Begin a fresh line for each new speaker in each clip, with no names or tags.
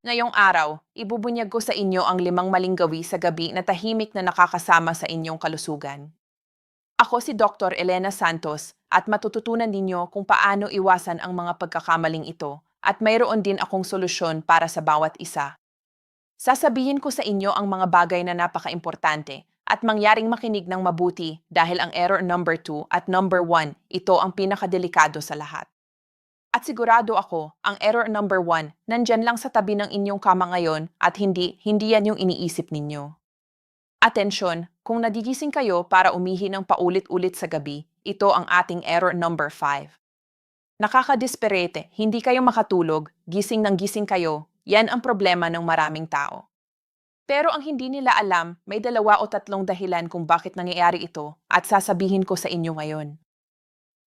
Ngayong araw, ibubunyag ko sa inyo ang 5 maling gawi sa gabi na tahimik na nakakasama sa inyong kalusugan. Ako si Dr. Elena Santos at matututunan ninyo kung paano iwasan ang mga pagkakamaling ito at mayroon din akong solusyon para sa bawat isa. Sasabihin ko sa inyo ang mga bagay na napaka-importante at mangyaring makinig ng mabuti dahil ang error number 2 at number 1, ito ang pinakadelikado sa lahat. At sigurado ako, ang error number 1, nandyan lang sa tabi ng inyong kama ngayon at hindi yan yung iniisip ninyo. Atensyon, kung nagigising kayo para umihi ng paulit-ulit sa gabi, ito ang ating error number 5. Nakakadesperate, hindi kayo makatulog, gising ng gising kayo, yan ang problema ng maraming tao. Pero ang hindi nila alam, may 2 o 3 dahilan kung bakit nangyayari ito at sasabihin ko sa inyo ngayon.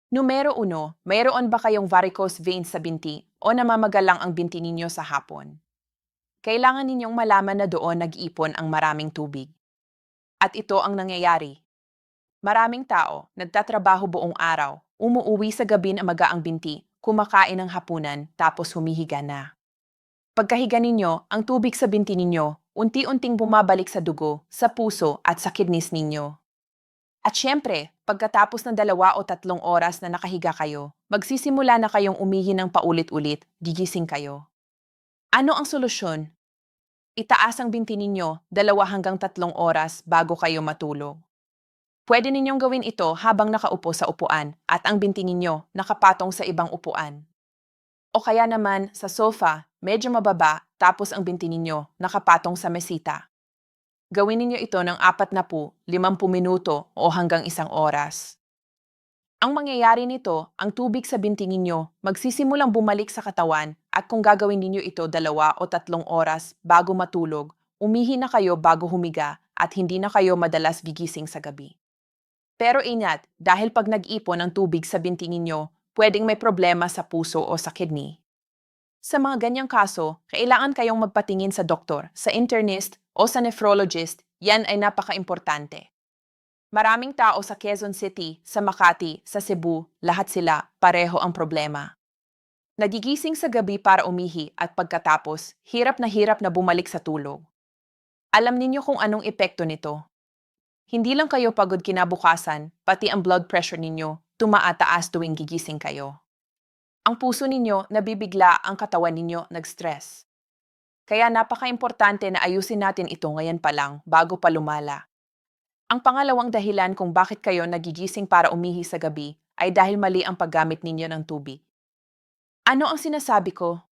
Numero 1, mayroon ba kayong varicose veins sa binti o namamaga lang ang binti ninyo sa hapon? Kailangan ninyong malaman na doon nag-ipon ang maraming tubig. At ito ang nangyayari. Maraming tao, nagtatrabaho buong araw, umuuwi sa gabi na maga ang binti, kumakain ng hapunan, tapos humihiga na. Pagkahiga ninyo, ang tubig sa binti ninyo, unti-unting bumabalik sa dugo, sa puso at sa kidneys ninyo. At syempre, pagkatapos ng 2 o 3 oras na nakahiga kayo, magsisimula na kayong umihi ng paulit-ulit, gigising kayo. Ano ang solusyon? Itaas ang binti ninyo 2 hanggang 3 oras bago kayo matulog. Pwede ninyong gawin ito habang nakaupo sa upuan at ang binti ninyo nakapatong sa ibang upuan. O kaya naman sa sofa, medyo mababa, tapos ang binti ninyo nakapatong sa mesita. Gawin ninyo ito ng 40, 50 minuto o hanggang 1 oras. Ang mangyayari nito, ang tubig sa binti ninyo magsisimulang bumalik sa katawan at kung gagawin ninyo ito 2 o 3 oras bago matulog, umihi na kayo bago humiga at hindi na kayo madalas gigising sa gabi. Pero ingat, dahil pag nag-ipon ng tubig sa binti ninyo, pwedeng may problema sa puso o sa kidney. Sa mga ganyang kaso, kailangan kayong magpatingin sa doktor, sa internist o sa nephrologist, yan ay napaka-importante. Maraming tao sa Quezon City, sa Makati, sa Cebu, lahat sila, pareho ang problema. Nagigising sa gabi para umihi at pagkatapos, hirap na bumalik sa tulog. Alam ninyo kung anong epekto nito. Hindi lang kayo pagod kinabukasan, pati ang blood pressure ninyo, tumaataas tuwing gigising kayo. Ang puso ninyo nabibigla, ang katawan ninyo nag-stress. Kaya napaka-importante na ayusin natin ito ngayon pa lang bago pa lumala. Ang pangalawang dahilan kung bakit kayo nagigising para umihi sa gabi ay dahil mali ang paggamit ninyo ng tubig. Ano ang sinasabi ko?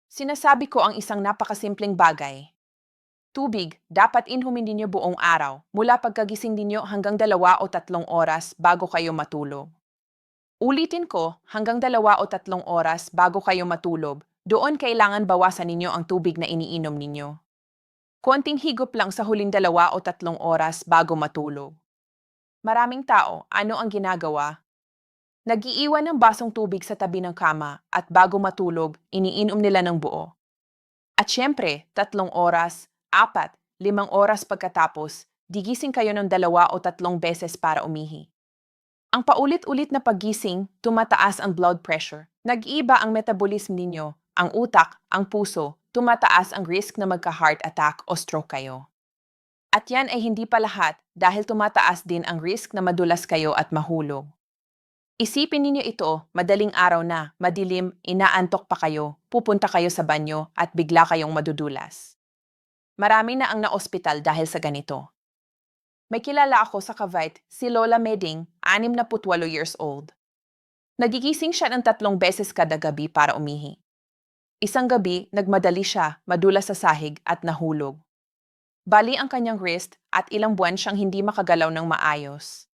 Sinasabi ko ang isang napakasimpleng bagay. Tubig, dapat inumin ninyo buong araw, mula pagkagising ninyo hanggang 2 o 3 oras bago kayo matulog. Ulitin ko, hanggang 2 o 3 oras bago kayo matulog, doon kailangan bawasan ninyo ang tubig na iniinom ninyo. Konting higop lang sa huling 2 o 3 oras bago matulog. Maraming tao, ano ang ginagawa? Nag-iiwan ng basong tubig sa tabi ng kama at bago matulog, iniinom nila ng buo. At syempre, 3 oras, 4, 5 oras pagkatapos, digising kayo ng 2 o 3 beses para umihi. Ang paulit-ulit na paggising, tumataas ang blood pressure. Nag-iba ang metabolism ninyo, ang utak, ang puso, tumataas ang risk na magka-heart attack o stroke kayo. At yan ay hindi pa lahat dahil tumataas din ang risk na madulas kayo at mahulog. Isipin ninyo ito, madaling araw na, madilim, inaantok pa kayo, pupunta kayo sa banyo at bigla kayong madudulas. Marami na ang naospital dahil sa ganito. May kilala ako sa Cavite, si Lola Meding, 68 years old. Nagigising siya ng 3 beses kada gabi para umihi. Isang gabi, nagmadali siya, madulas sa sahig at nahulog. Bali ang kanyang wrist at ilang buwan siyang hindi makagalaw ng maayos.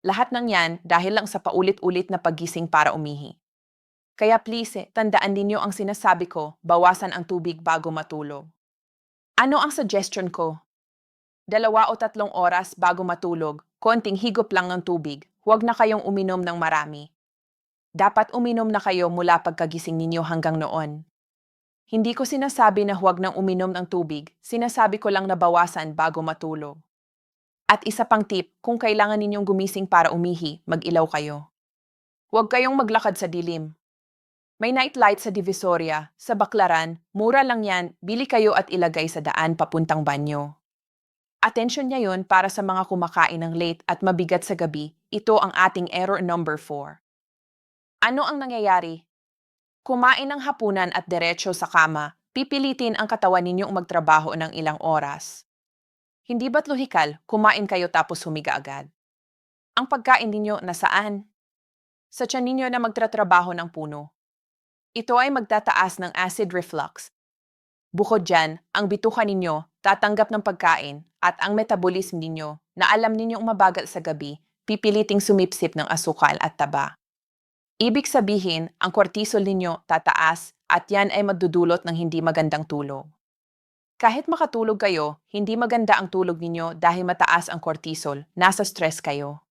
Lahat ng yan dahil lang sa paulit-ulit na paggising para umihi. Kaya please, tandaan ninyo ang sinasabi ko, bawasan ang tubig bago matulog. Ano ang suggestion ko? 2 o 3 oras bago matulog, konting higop lang ng tubig, huwag na kayong uminom ng marami. Dapat uminom na kayo mula pagkagising ninyo hanggang noon. Hindi ko sinasabi na huwag nang uminom ng tubig, sinasabi ko lang na bawasan bago matulog. At isa pang tip, kung kailangan ninyong gumising para umihi, mag-ilaw kayo. Huwag kayong maglakad sa dilim. May nightlight sa Divisoria, sa Baklaran, mura lang yan, bili kayo at ilagay sa daan papuntang banyo. Atensyon niya yon para sa mga kumakain ng late at mabigat sa gabi, ito ang ating error number 4. Ano ang nangyayari? Kumain ng hapunan at diretso sa kama, pipilitin ang katawan ninyong magtrabaho ng ilang oras. Hindi ba't lohikal, kumain kayo tapos humiga agad? Ang pagkain ninyo nasaan? Sa tiyan ninyo na magtratrabaho ng puno. Ito ay magtataas ng acid reflux. Bukod dyan, ang bituka ninyo tatanggap ng pagkain at ang metabolism ninyo na alam ninyong mabagal sa gabi, pipiliting sumipsip ng asukal at taba. Ibig sabihin, ang cortisol ninyo tataas at yan ay madudulot ng hindi magandang tulog. Kahit makatulog kayo, hindi maganda ang tulog ninyo dahil mataas ang cortisol, nasa stress kayo.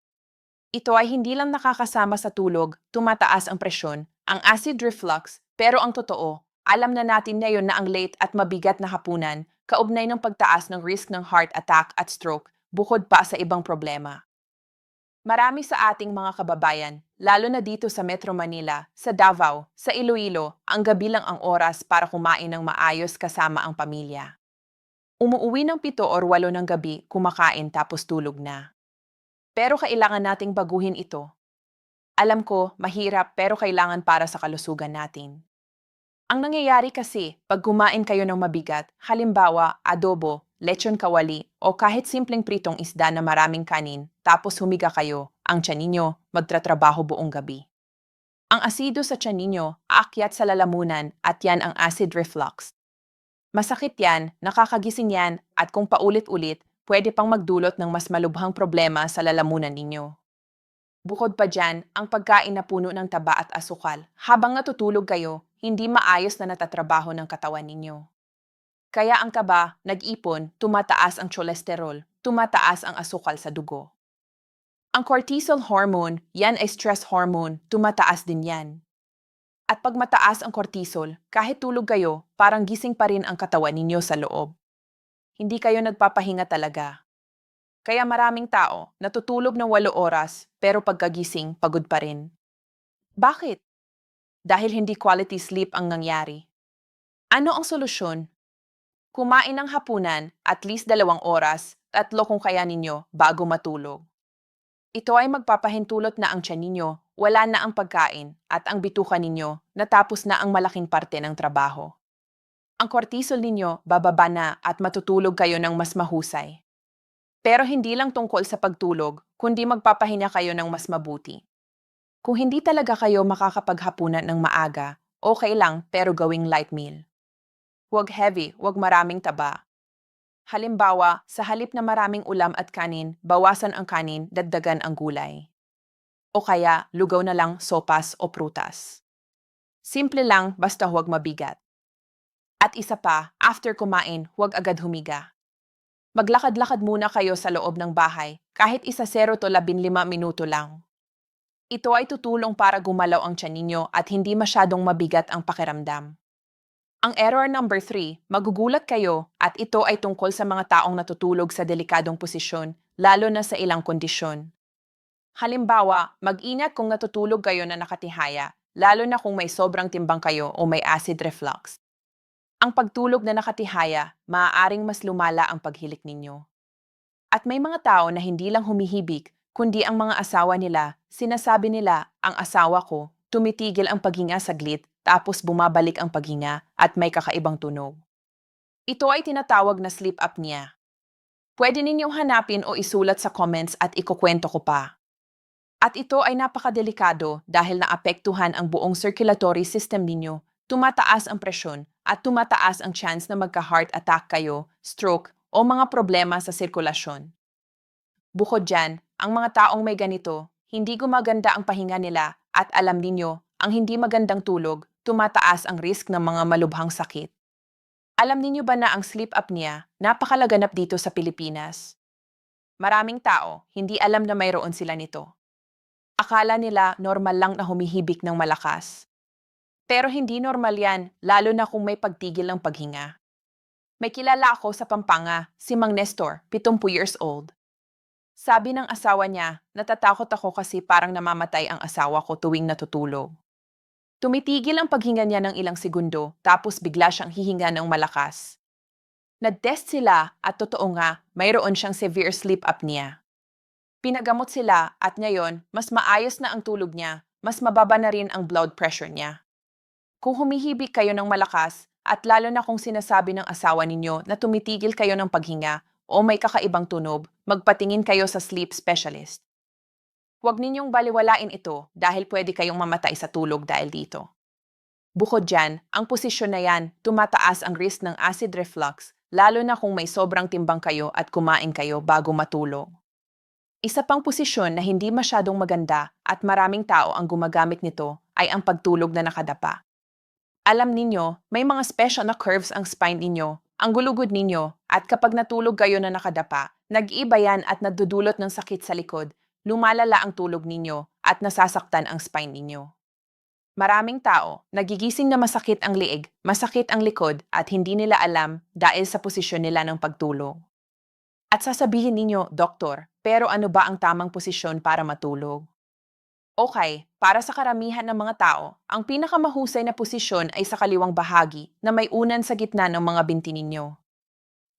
Ito ay hindi lang nakakasama sa tulog, tumataas ang presyon, ang acid reflux, pero ang totoo, alam na natin ngayon na ang late at mabigat na hapunan, kaugnay ng pagtaas ng risk ng heart attack at stroke, bukod pa sa ibang problema. Marami sa ating mga kababayan, lalo na dito sa Metro Manila, sa Davao, sa Iloilo, ang gabi lang ang oras para kumain ng maayos kasama ang pamilya. Umuuwi ng 7 or 8 ng gabi, kumakain tapos tulog na. Pero kailangan nating baguhin ito. Alam ko, mahirap pero kailangan para sa kalusugan natin. Ang nangyayari kasi, pag kumain kayo ng mabigat, halimbawa, adobo, lechon kawali, o kahit simpleng pritong isda na maraming kanin, tapos humiga kayo, ang tiyan ninyo, magtratrabaho buong gabi. Ang asido sa tiyan ninyo, aakyat sa lalamunan at yan ang acid reflux. Masakit yan, nakakagising yan, at kung paulit-ulit, pwede pang magdulot ng mas malubhang problema sa lalamunan ninyo. Bukod pa dyan, ang pagkain na puno ng taba at asukal, habang natutulog kayo, hindi maayos na natatrabaho ng katawan ninyo. Kaya ang taba, nag-ipon, tumataas ang cholesterol, tumataas ang asukal sa dugo. Ang cortisol hormone, yan ay stress hormone, tumataas din yan. At pag mataas ang cortisol, kahit tulog kayo, parang gising pa rin ang katawan ninyo sa loob. Hindi kayo nagpapahinga talaga. Kaya maraming tao, natutulog ng 8 oras, pero pagkagising, pagod pa rin. Bakit? Dahil hindi quality sleep ang nangyari. Ano ang solusyon? Kumain ng hapunan, at least 2 oras, 3 kung kaya ninyo, bago matulog. Ito ay magpapahintulot na ang tiyan ninyo, wala na ang pagkain, at ang bituka ninyo, natapos na ang malaking parte ng trabaho. Ang cortisol ninyo, bababa na at matutulog kayo ng mas mahusay. Pero hindi lang tungkol sa pagtulog, kundi magpapahinga kayo ng mas mabuti. Kung hindi talaga kayo makakapaghapunan ng maaga, okay lang pero gawing light meal. Huwag heavy, huwag maraming taba. Halimbawa, sa halip na maraming ulam at kanin, bawasan ang kanin, dagdagan ang gulay. O kaya, lugaw na lang sopas o prutas. Simple lang basta huwag mabigat. At isa pa, after kumain, huwag agad humiga. Maglakad-lakad muna kayo sa loob ng bahay, kahit 0 to 15 minuto lang. Ito ay tutulong para gumalaw ang tiyan ninyo at hindi masyadong mabigat ang pakiramdam. Ang error number 3, magugulat kayo at ito ay tungkol sa mga taong natutulog sa delikadong posisyon, lalo na sa ilang kondisyon. Halimbawa, mag-ingat kung natutulog kayo na nakatihaya, lalo na kung may sobrang timbang kayo o may acid reflux. Ang pagtulog na nakatihaya, maaaring mas lumala ang paghilik ninyo. At may mga tao na hindi lang humihibik, kundi ang mga asawa nila, sinasabi nila, ang asawa ko, tumitigil ang paghinga saglit, tapos bumabalik ang paghinga at may kakaibang tunog. Ito ay tinatawag na sleep apnea. Pwede ninyong hanapin o isulat sa comments at ikukwento ko pa. At ito ay napakadelikado dahil naapektuhan ang buong circulatory system ninyo, tumataas ang presyon at tumataas ang chance na magka-heart attack kayo, stroke o mga problema sa sirkulasyon. Bukod dyan, ang mga taong may ganito, hindi gumaganda ang pahinga nila at alam ninyo, ang hindi magandang tulog, tumataas ang risk ng mga malubhang sakit. Alam ninyo ba na ang sleep apnea, napakalaganap dito sa Pilipinas? Maraming tao, hindi alam na mayroon sila nito. Akala nila normal lang na humihibik ng malakas. Pero hindi normal yan, lalo na kung may pagtigil ng paghinga. May kilala ako sa Pampanga, si Mang Nestor, 70 years old. Sabi ng asawa niya, natatakot ako kasi parang namamatay ang asawa ko tuwing natutulog. Tumitigil ang paghinga niya ng ilang segundo tapos bigla siyang hihinga ng malakas. Nag-test sila at totoo nga, mayroon siyang severe sleep apnea. Pinagamot sila at ngayon, mas maayos na ang tulog niya, mas mababa na rin ang blood pressure niya. Kung humihibik kayo ng malakas, at lalo na kung sinasabi ng asawa ninyo na tumitigil kayo ng paghinga o may kakaibang tunog, magpatingin kayo sa sleep specialist. Huwag ninyong baliwalain ito dahil pwede kayong mamatay sa tulog dahil dito. Bukod dyan, ang posisyon na yan, tumataas ang risk ng acid reflux, lalo na kung may sobrang timbang kayo at kumain kayo bago matulog. Isa pang posisyon na hindi masyadong maganda at maraming tao ang gumagamit nito ay ang pagtulog na nakadapa. Alam ninyo, may mga special na curves ang spine ninyo, ang gulugod ninyo, at kapag natulog kayo na nakadapa, nag-iiba yan at nadudulot ng sakit sa likod, lumalala ang tulog ninyo at nasasaktan ang spine ninyo. Maraming tao, nagigising na masakit ang liig, masakit ang likod at hindi nila alam dahil sa posisyon nila ng pagtulog. At sasabihin ninyo, Doktor, pero ano ba ang tamang posisyon para matulog? Okay, para sa karamihan ng mga tao, ang pinakamahusay na posisyon ay sa kaliwang bahagi na may unan sa gitna ng mga binti ninyo.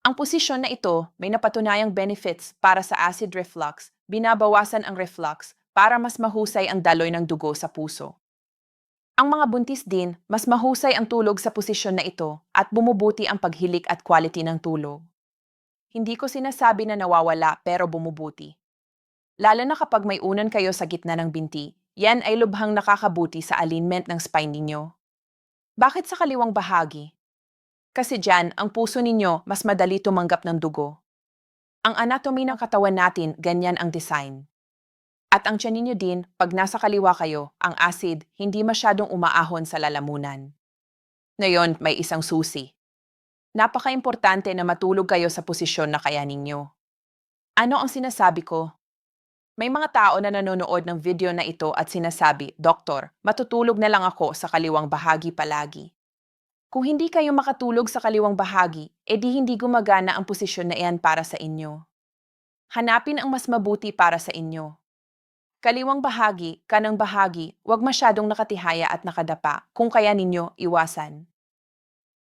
Ang posisyon na ito may napatunayang benefits para sa acid reflux, binabawasan ang reflux para mas mahusay ang daloy ng dugo sa puso. Ang mga buntis din, mas mahusay ang tulog sa posisyon na ito at bumubuti ang paghilik at quality ng tulog. Hindi ko sinasabi na nawawala pero bumubuti. Lalo na kapag may unan kayo sa gitna ng binti, yan ay lubhang nakakabuti sa alignment ng spine ninyo. Bakit sa kaliwang bahagi? Kasi dyan, ang puso ninyo mas madali tumanggap ng dugo. Ang anatomy ng katawan natin, ganyan ang design. At ang tiyan ninyo din, pag nasa kaliwa kayo, ang acid hindi masyadong umaahon sa lalamunan. Ngayon, may isang susi. Napaka-importante na matulog kayo sa posisyon na kaya ninyo. Ano ang sinasabi ko? May mga tao na nanonood ng video na ito at sinasabi, Doktor, matutulog na lang ako sa kaliwang bahagi palagi. Kung hindi kayo makatulog sa kaliwang bahagi, edi hindi gumagana ang posisyon na iyan para sa inyo. Hanapin ang mas mabuti para sa inyo. Kaliwang bahagi, kanang bahagi, huwag masyadong nakatihaya at nakadapa, kung kaya ninyo, iwasan.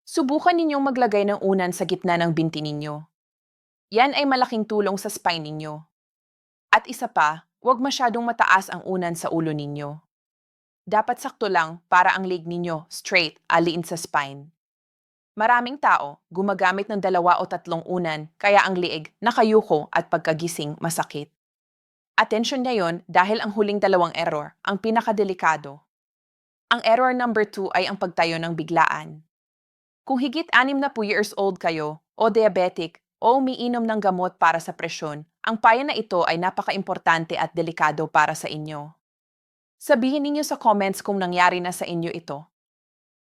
Subukan ninyong maglagay ng unan sa gitna ng binti ninyo. Yan ay malaking tulong sa spine ninyo. At isa pa, huwag masyadong mataas ang unan sa ulo ninyo. Dapat sakto lang para ang leg ninyo straight, aliin sa spine. Maraming tao, gumagamit ng 2 o 3 unan, kaya ang liig, nakayuko at pagkagising masakit. Atensyon ngayon dahil ang huling 2 error, ang pinakadelikado. Ang error number 2 ay ang pagtayo ng biglaan. Kung higit 60 years old kayo, o diabetic, o umiinom ng gamot para sa presyon, ang payo na ito ay napaka-importante at delikado para sa inyo. Sabihin ninyo sa comments kung nangyari na sa inyo ito.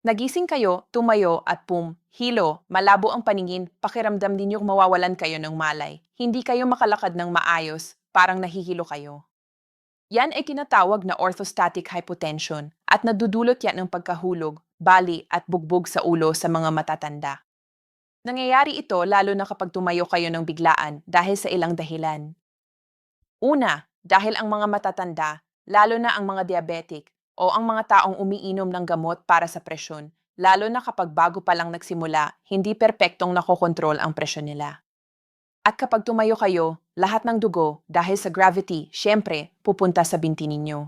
Nagising kayo, tumayo at hilo, malabo ang paningin, pakiramdam ninyong mawawalan kayo ng malay. Hindi kayo makalakad ng maayos, parang nahihilo kayo. Yan ay tinatawag na orthostatic hypotension at nadudulot yan ng pagkahulog, bali at bugbog sa ulo sa mga matatanda. Nangyayari ito lalo na kapag tumayo kayo ng biglaan dahil sa ilang dahilan. Una, dahil ang mga matatanda, lalo na ang mga diabetic o ang mga taong umiinom ng gamot para sa presyon, lalo na kapag bago pa lang nagsimula, hindi perpektong nakokontrol ang presyon nila. At kapag tumayo kayo, lahat ng dugo, dahil sa gravity, syempre, pupunta sa binti ninyo.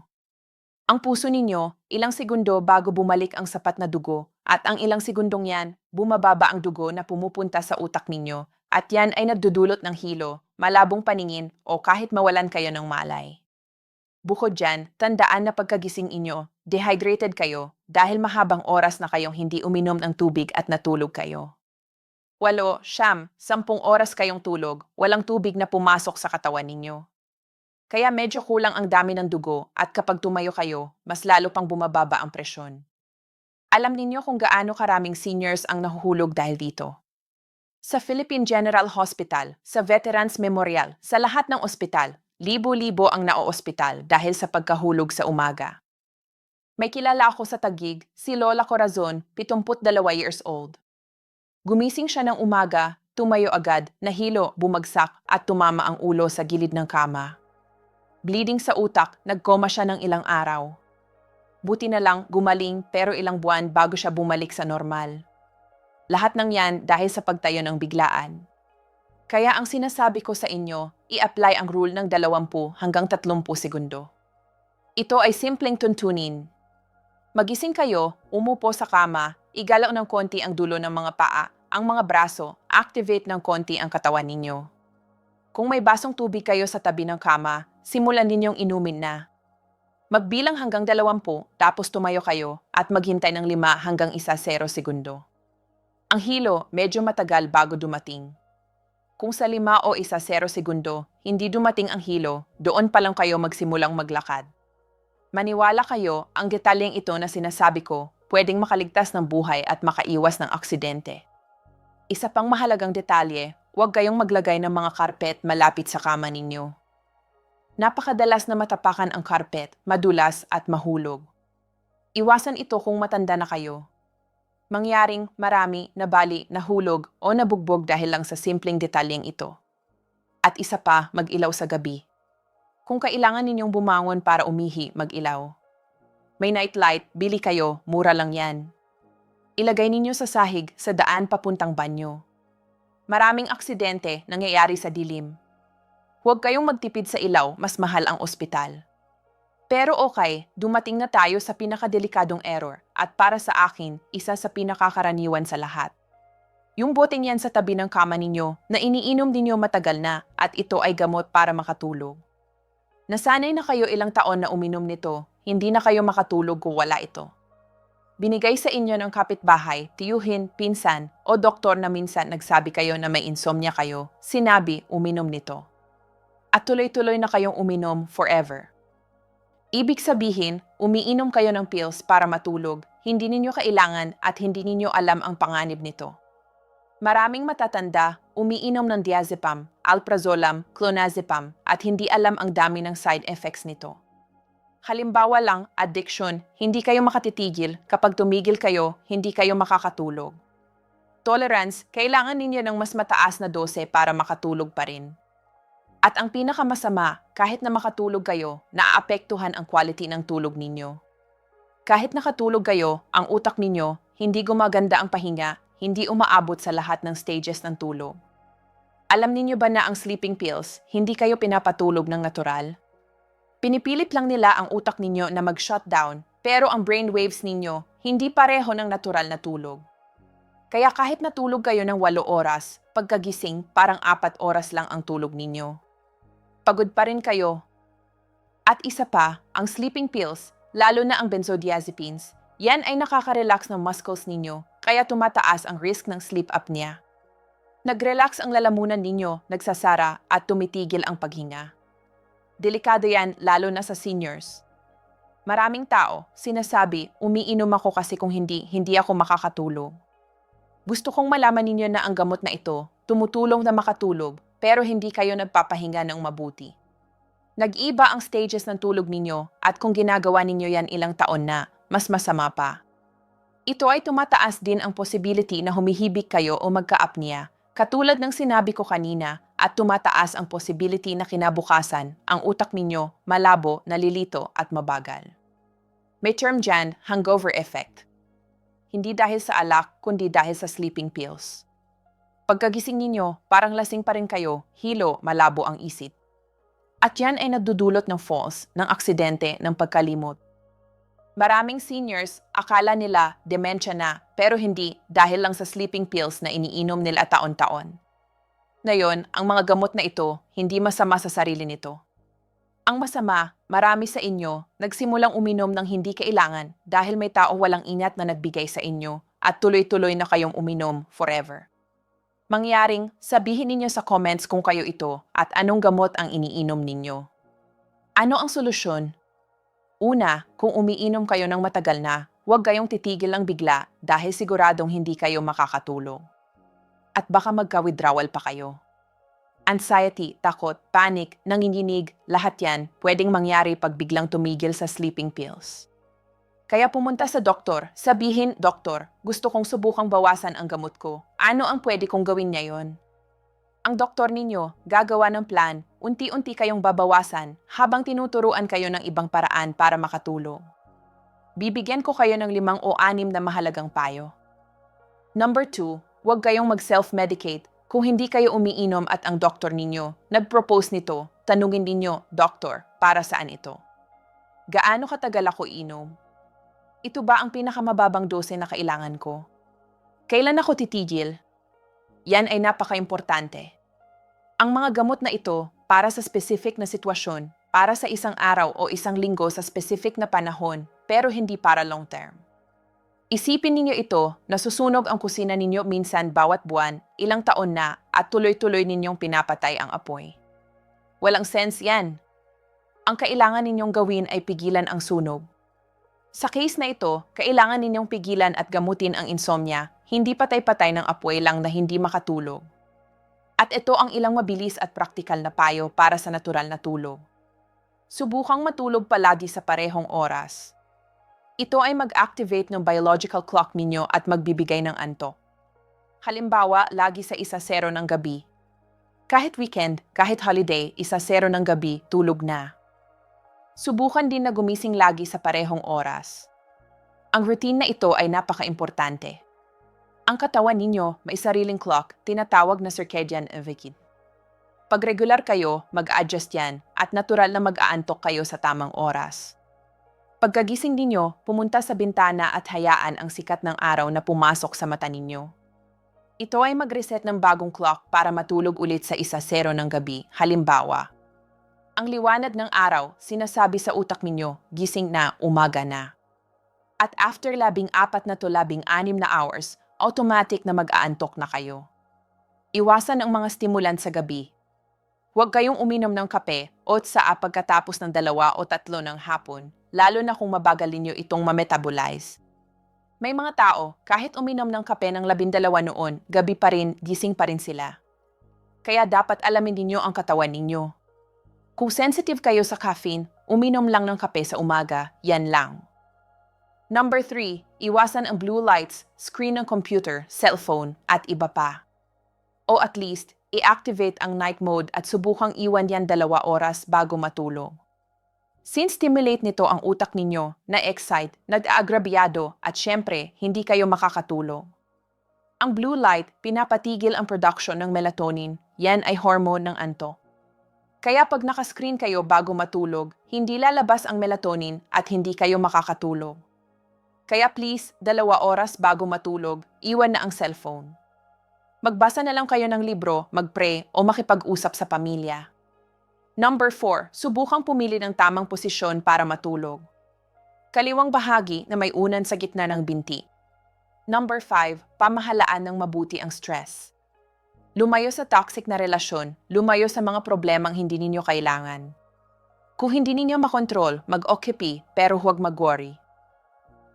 Ang puso ninyo, ilang segundo bago bumalik ang sapat na dugo, at ang ilang segundong yan, bumababa ang dugo na pumupunta sa utak ninyo, at yan ay nagdudulot ng hilo, malabong paningin, o kahit mawalan kayo ng malay. Bukod dyan, tandaan na pagkagising inyo, dehydrated kayo, dahil mahabang oras na kayong hindi uminom ng tubig at natulog kayo. 8, 9, 10 oras kayong tulog, walang tubig na pumasok sa katawan ninyo. Kaya medyo kulang ang dami ng dugo at kapag tumayo kayo, mas lalo pang bumababa ang presyon. Alam ninyo kung gaano karaming seniors ang nahuhulog dahil dito. Sa Philippine General Hospital, sa Veterans Memorial, sa lahat ng ospital, libo-libo ang naoospital dahil sa pagkahulog sa umaga. May kilala ako sa Taguig, si Lola Corazon, 72 years old. Gumising siya ng umaga, tumayo agad, nahilo, bumagsak at tumama ang ulo sa gilid ng kama. Bleeding sa utak, nagkoma siya ng ilang araw. Buti na lang gumaling pero ilang buwan bago siya bumalik sa normal. Lahat ng yan dahil sa pagtayo ng biglaan. Kaya ang sinasabi ko sa inyo, i-apply ang rule ng 20 hanggang 30 segundo. Ito ay simpleng tuntunin. Magising kayo, umupo sa kama, igalaw ng konti ang dulo ng mga paa, ang mga braso, activate ng konti ang katawan ninyo. Kung may basong tubig kayo sa tabi ng kama, simulan ninyong inumin na. Magbilang hanggang 20, tapos tumayo kayo at maghintay ng 5 hanggang 10 segundo. Ang hilo, medyo matagal bago dumating. Kung sa 5 o 10 segundo, hindi dumating ang hilo, doon pa lang kayo magsimulang maglakad. Maniwala kayo, ang detalyeng ito na sinasabi ko, pwedeng makaligtas ng buhay at makaiwas ng aksidente. Isa pang mahalagang detalye, huwag kayong maglagay ng mga karpet malapit sa kama ninyo. Napakadalas na matapakan ang karpet, madulas at mahulog. Iwasan ito kung matanda na kayo. Mangyaring marami, nabali, nahulog o nabugbog dahil lang sa simpleng detalyeng ito. At isa pa, mag-ilaw sa gabi. Kung kailangan ninyong bumangon para umihi, mag-ilaw. May nightlight, bili kayo, mura lang yan. Ilagay ninyo sa sahig sa daan papuntang banyo. Maraming aksidente nangyayari sa dilim. Huwag kayong magtipid sa ilaw, mas mahal ang ospital. Pero okay, dumating na tayo sa pinakadelikadong error at para sa akin, isa sa pinakakaraniwan sa lahat. Yung boteng yan sa tabi ng kama ninyo na iniinom ninyo matagal na at ito ay gamot para makatulog. Nasanay na kayo ilang taon na uminom nito, hindi na kayo makatulog kung wala ito. Binigay sa inyo ng kapitbahay, tiyuhin, pinsan o doktor na minsan nagsabi kayo na may insomnia kayo, sinabi uminom nito. At tuloy-tuloy na kayong uminom forever. Ibig sabihin, umiinom kayo ng pills para matulog, hindi ninyo kailangan at hindi ninyo alam ang panganib nito. Maraming matatanda, umiinom ng diazepam, alprazolam, clonazepam at hindi alam ang dami ng side effects nito. Halimbawa lang, addiction, hindi kayo makatitigil, kapag tumigil kayo, hindi kayo makakatulog. Tolerance, kailangan ninyo ng mas mataas na dose para makatulog pa rin. At ang pinakamasama, kahit na makatulog kayo, naaapektuhan ang quality ng tulog ninyo. Kahit nakatulog kayo, ang utak ninyo, hindi gumaganda ang pahinga, hindi umaabot sa lahat ng stages ng tulog. Alam ninyo ba na ang sleeping pills, hindi kayo pinapatulog ng natural? Pinipilit lang nila ang utak ninyo na mag-shutdown, pero ang brainwaves ninyo, hindi pareho ng natural na tulog. Kaya kahit natulog kayo ng 8 oras, pagkagising, parang 4 oras lang ang tulog ninyo. Pagod pa rin kayo. At isa pa, ang sleeping pills, lalo na ang benzodiazepines, yan ay nakaka-relax ng muscles ninyo, kaya tumataas ang risk ng sleep apnea. Nag-relax ang lalamunan ninyo, nagsasara at tumitigil ang paghinga. Delikado yan lalo na sa seniors. Maraming tao, sinasabi, umiinom ako kasi kung hindi ako makakatulog. Gusto kong malaman ninyo na ang gamot na ito, tumutulong na makatulog, pero hindi kayo nagpapahinga ng mabuti. Nag-iba ang stages ng tulog ninyo at kung ginagawa ninyo yan ilang taon na, mas masama pa. Ito ay tumataas din ang possibility na humihibik kayo o magka-apnea, katulad ng sinabi ko kanina, at tumataas ang possibility na kinabukasan, ang utak ninyo, malabo, nalilito at mabagal. May term dyan, hangover effect. Hindi dahil sa alak, kundi dahil sa sleeping pills. Pagkagising ninyo, parang lasing pa rin kayo, hilo, malabo ang isip. At yan ay nagdudulot ng falls, ng aksidente, ng pagkalimot. Maraming seniors, akala nila dementia na, pero hindi dahil lang sa sleeping pills na iniinom nila taon-taon. Ngayon, ang mga gamot na ito, hindi masama sa sarili nito. Ang masama, marami sa inyo, nagsimulang uminom ng hindi kailangan dahil may taong walang ingat na nagbigay sa inyo at tuloy-tuloy na kayong uminom forever. Mangyaring, sabihin ninyo sa comments kung kayo ito at anong gamot ang iniinom ninyo. Ano ang solusyon? Una, kung umiinom kayo ng matagal na, huwag kayong titigil lang bigla dahil siguradong hindi kayo makakatulog. At baka magka-withdrawal pa kayo. Anxiety, takot, panic, nanginginig, lahat yan pwedeng mangyari pag biglang tumigil sa sleeping pills. Kaya pumunta sa doktor, sabihin, Doktor, gusto kong subukang bawasan ang gamot ko. Ano ang pwede kong gawin ngayon? Ang doktor ninyo, gagawa ng plan, unti-unti kayong babawasan habang tinuturuan kayo ng ibang paraan para makatulong. Bibigyan ko kayo ng 5 o 6 na mahalagang payo. Number 2, huwag kayong mag-self-medicate kung hindi kayo umiinom at ang doktor ninyo nag-propose nito. Tanungin ninyo, Doktor, para saan ito? Gaano katagal ako inom? Ito ba ang pinakamababang dose na kailangan ko? Kailan ako titigil? Yan ay napaka-importante. Ang mga gamot na ito para sa specific na sitwasyon, para sa isang araw o isang linggo sa specific na panahon, pero hindi para long term. Isipin ninyo ito na susunog ang kusina ninyo minsan bawat buwan, ilang taon na, at tuloy-tuloy ninyong pinapatay ang apoy. Walang sense yan. Ang kailangan ninyong gawin ay pigilan ang sunog. Sa case na ito, kailangan ninyong pigilan at gamutin ang insomnia, hindi patay-patay ng apoy lang na hindi makatulog. At ito ang ilang mabilis at praktikal na payo para sa natural na tulog. Subukang matulog palagi sa parehong oras. Ito ay mag-activate ng biological clock ninyo at magbibigay ng antok. Halimbawa, lagi sa 1:00 ng gabi. Kahit weekend, kahit holiday, 1:00 ng gabi, tulog na. Subukan din na gumising lagi sa parehong oras. Ang routine na ito ay napaka-importante. Ang katawan ninyo may sariling clock, tinatawag na circadian rhythm. Pag regular kayo, mag-adjust yan at natural na mag-aantok kayo sa tamang oras. Pagkagising ninyo, pumunta sa bintana at hayaan ang sikat ng araw na pumasok sa mata ninyo. Ito ay mag-reset ng bagong clock para matulog ulit sa 1:00 ng gabi. Halimbawa, ang liwanag ng araw, sinasabi sa utak ninyo, gising na, umaga na. At after 14 na to 16 na hours, automatic na mag-aantok na kayo. Iwasan ang mga stimulant sa gabi. Huwag kayong uminom ng kape o tsaa pagkatapos ng 2 o 3 ng hapon, lalo na kung mabagal ninyo itong ma-metabolize. May mga tao, kahit uminom ng kape ng 12 noon, gabi pa rin, gising pa rin sila. Kaya dapat alamin ninyo ang katawan ninyo. Kung sensitive kayo sa caffeine, uminom lang ng kape sa umaga, yan lang. Number 3, iwasan ang blue lights, screen ng computer, cellphone, at iba pa. O at least, i-activate ang night mode at subukang iwan yan 2 oras bago matulog. Sin-stimulate nito ang utak ninyo, na-excite, nag-aagrabyado, at syempre, hindi kayo makakatulog. Ang blue light, pinapatigil ang production ng melatonin, yan ay hormone ng antok. Kaya pag nakascreen kayo bago matulog, hindi lalabas ang melatonin at hindi kayo makakatulog. Kaya please, 2 oras bago matulog, iwan na ang cellphone. Magbasa na lang kayo ng libro, mag-pray o makipag-usap sa pamilya. Number 4, subukang pumili ng tamang posisyon para matulog. Kaliwang bahagi na may unan sa gitna ng binti. Number 5, pamahalaan ng mabuti ang stress. Lumayo sa toxic na relasyon, lumayo sa mga problemang hindi ninyo kailangan. Kung hindi ninyo makontrol, mag-occupy pero huwag mag-worry.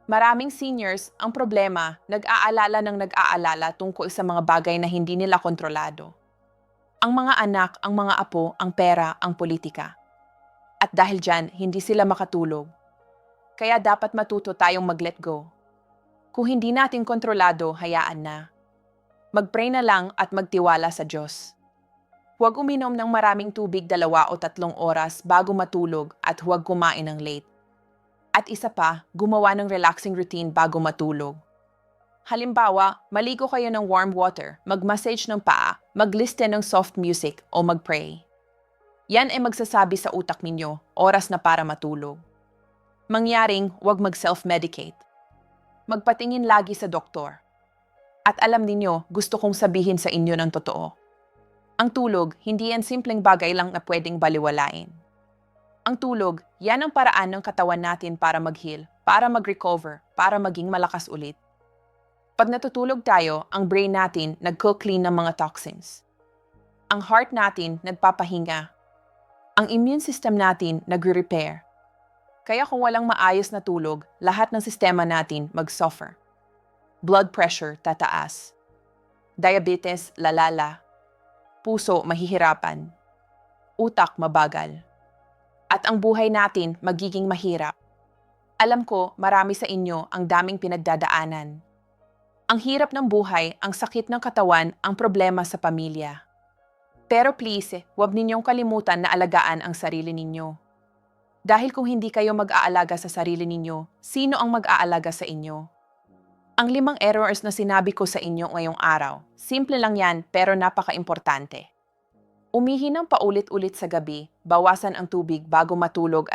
Maraming seniors, ang problema, nag-aalala tungkol sa mga bagay na hindi nila kontrolado. Ang mga anak, ang mga apo, ang pera, ang politika. At dahil dyan, hindi sila makatulog. Kaya dapat matuto tayong mag-let go. Kung hindi natin kontrolado, hayaan na. Mag-pray na lang at magtiwala sa Diyos. Huwag uminom ng maraming tubig 2 o 3 oras bago matulog at huwag kumain ng late. At isa pa, gumawa ng relaxing routine bago matulog. Halimbawa, maligo kayo ng warm water, mag-massage ng paa, mag-listen ng soft music o mag-pray. Yan ay magsasabi sa utak ninyo, oras na para matulog. Mangyaring, huwag mag-self-medicate. Magpatingin lagi sa doktor. At alam ninyo, gusto kong sabihin sa inyo ng totoo. Ang tulog, hindi yan simpleng bagay lang na pwedeng baliwalain. Ang tulog, yan ang paraan ng katawan natin para mag-heal, para mag-recover, para maging malakas ulit. Pag natutulog tayo, ang brain natin nag-clean ng mga toxins. Ang heart natin nagpapahinga. Ang immune system natin nagre-repair. Kaya kung walang maayos na tulog, lahat ng sistema natin mag-suffer. Blood pressure tataas. Diabetes lalala. Puso mahihirapan. Utak mabagal. At ang buhay natin magiging mahirap. Alam ko, marami sa inyo ang daming pinagdadaanan. Ang hirap ng buhay, ang sakit ng katawan, ang problema sa pamilya. Pero please, huwag ninyong kalimutan na alagaan ang sarili ninyo. Dahil kung hindi kayo mag-aalaga sa sarili ninyo, sino ang mag-aalaga sa inyo? Ang 5 errors na sinabi ko sa inyo ngayong araw, simple lang yan pero napaka-importante. Umihi ng paulit-ulit sa gabi, bawasan ang tubig bago matulog at